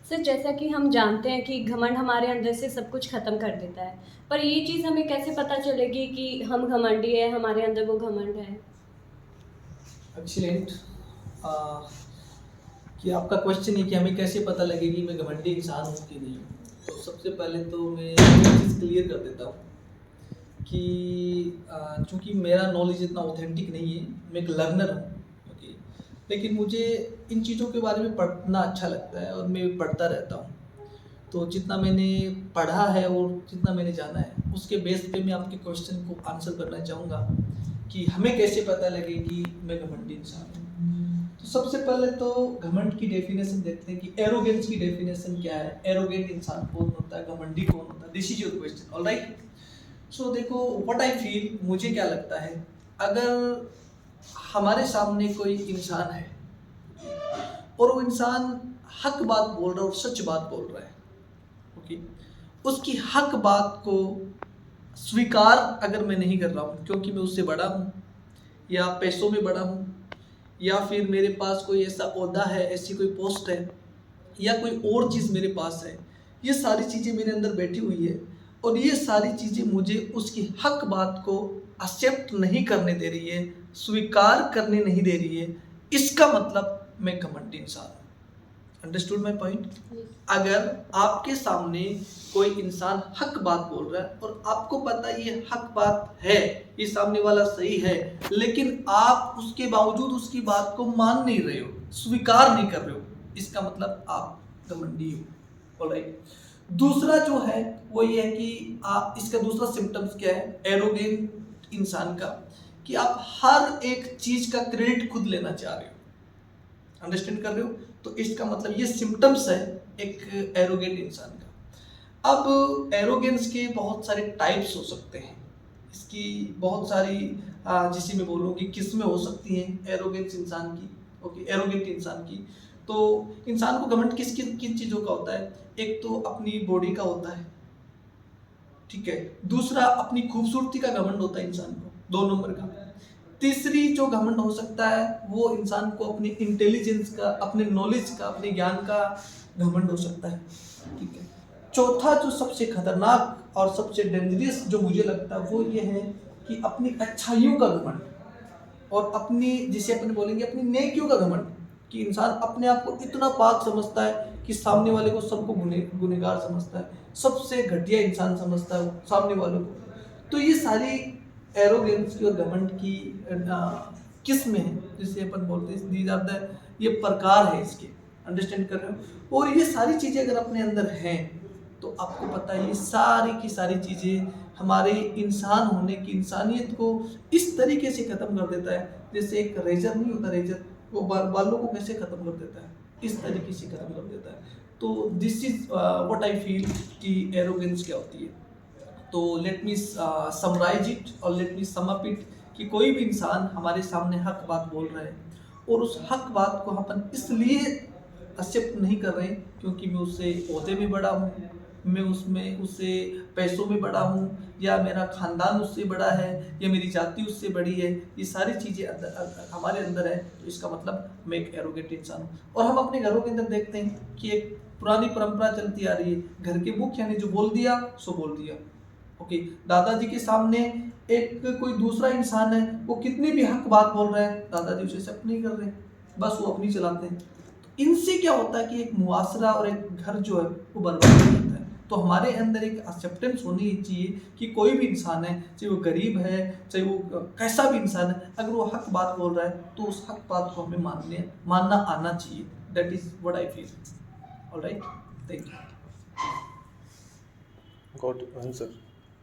Sir जैसा कि हम जानते हैं कि घमंड हमारे अंदर से सब कुछ ख़त्म कर देता है, पर ये चीज़ हमें कैसे पता चलेगी कि हम घमंडी है, हमारे अंदर वो घमंड है? एक्सीलेंट। कि आपका क्वेश्चन है कि हमें कैसे पता लगेगी मैं घमंडी इंसान हूँ कि नहीं हूँ। तो सबसे पहले तो मैं एक चीज़ क्लियर कर देता हूँ कि चूँकि मेरा नॉलेज इतना ऑथेंटिक नहीं है, मैं एक लर्नर हूँ। ओके, लेकिन मुझे इन चीज़ों के बारे में पढ़ना अच्छा लगता है और मैं पढ़ता रहता हूँ। तो जितना मैंने पढ़ा है और जितना मैंने जाना है, उसके बेस पे मैं आपके क्वेश्चन को आंसर करना चाहूँगा कि हमें कैसे पता लगे कि मैं घमंडी इंसान हूँ। तो सबसे पहले तो घमंड की डेफिनेशन देखते हैं कि एरोगेंस की डेफिनेशन क्या है, एरोगेंट इंसान कौन होता है, घमंडी कौन होता है। This is your question, alright. So देखो, व्हाट आई फील, मुझे क्या लगता है, अगर हमारे सामने कोई इंसान है और वो इंसान हक बात बोल रहा है और सच बात बोल रहा है, ओके, उसकी हक बात को स्वीकार अगर मैं नहीं कर रहा हूँ क्योंकि मैं उससे बड़ा हूँ या पैसों में बड़ा हूँ या फिर मेरे पास कोई ऐसा ओहदा है, ऐसी कोई पोस्ट है या कोई और चीज़ मेरे पास है, ये सारी चीज़ें मेरे अंदर बैठी हुई है और ये सारी चीज़ें मुझे उसकी हक बात को एक्सेप्ट नहीं करने दे रही है, स्वीकार करने नहीं दे रही है, इसका मतलब मैं घमंडी इंसान हूँ। Understood my point. अगर आपके सामने कोई इंसान हक बात बोल रहा है और आपको पता है ये हक बात है, ये सामने वाला सही है, लेकिन आप उसके बावजूद उसकी बात को मान नहीं रहे हो, स्वीकार नहीं कर रहे हो, इसका मतलब आप घमंडी हो। ऑलराइट। दूसरा जो है वो ये है कि आप, इसका दूसरा सिम्टम्स क्या है एरोगेंट इंसान का, कि आप हर एक चीज का क्रेडिट खुद लेना चाह रहे हो। अंडरस्टैंड कर रहे हो? तो इसका मतलब ये सिम्टम्स है एक एरोगेंट इंसान का। अब एरोगेंस के बहुत सारे टाइप्स हो सकते हैं, इसकी बहुत सारी जिसे मैं बोलूँगी किस्में हो सकती हैं एरोगेंस इंसान की। ओके, एरोगेंट इंसान की। तो इंसान को घमंड किस किन किन चीज़ों का होता है? एक तो अपनी बॉडी का होता है, ठीक है। दूसरा अपनी खूबसूरती का घमंड होता है इंसान को, 2 नंबर का। तीसरी जो घमंड हो सकता है वो इंसान को अपनी इंटेलिजेंस का, अपने नॉलेज का, अपने ज्ञान का घमंड हो सकता है, ठीक है। चौथा जो सबसे खतरनाक और सबसे डेंजरस जो मुझे लगता है वो ये है कि अपनी अच्छाइयों का घमंड और अपनी, जिसे अपन बोलेंगे अपनी नेकियों का घमंड, कि इंसान अपने आप को इतना पाक समझता है कि सामने वाले को सबको गुनहगार समझता है, सबसे घटिया इंसान समझता है सामने वालों को। तो ये सारी एरोगेंस की और घमंड की किस्में हैं, जिसे अपन बोलते हैं दीज आर द, ये प्रकार है इसके। अंडरस्टैंड कर रहे हो? और ये सारी चीज़ें अगर अपने अंदर हैं तो आपको पता है ये सारी की सारी चीज़ें हमारे इंसान होने की, इंसानियत को इस तरीके से ख़त्म कर देता है जैसे एक रेजर नहीं होता, रेजर वो बालों को कैसे ख़त्म कर देता है, इस तरीके से ख़त्म कर देता है। तो this is what I feel कि एरोगेंस क्या होती है। तो लेट मी समराइज इट और let me sum up it, कि कोई भी इंसान हमारे सामने हक बात बोल रहा है और उस हक बात को अपन इसलिए एक्सेप्ट नहीं कर रहे क्योंकि मैं उससे ओहदे में बड़ा हूँ, मैं उसमें उससे पैसों में बड़ा हूँ, या मेरा खानदान उससे बड़ा है, या मेरी जाति उससे बड़ी है, ये सारी चीज़ें हमारे अंदर है, तो इसका मतलब मैं एक एरोगेंट इंसान हूँ। और हम अपने घरों के अंदर देखते हैं कि एक पुरानी परंपरा चलती आ रही है, घर के मुख यानी जो बोल दिया सो बोल दिया। ओके, दादाजी के सामने एक कोई दूसरा इंसान है, वो कितनी भी हक बात बोल रहा है, दादाजी उसे एक्सेप्ट नहीं कर रहे, बस वो अपनी चलाते हैं। तो इनसे क्या होता है कि एक मुआसरा और एक घर जो है वो बर्बाद हो जाता है। तो हमारे अंदर एक एक्सेप्टेंस होनी चाहिए कि कोई भी इंसान है, चाहे वो गरीब है, चाहे वो कैसा भी इंसान है, अगर वो हक बात बोल रहा है तो उस हक बात को हमें मानना आना चाहिए। That is what I feel. Alright, thank you. Got answer.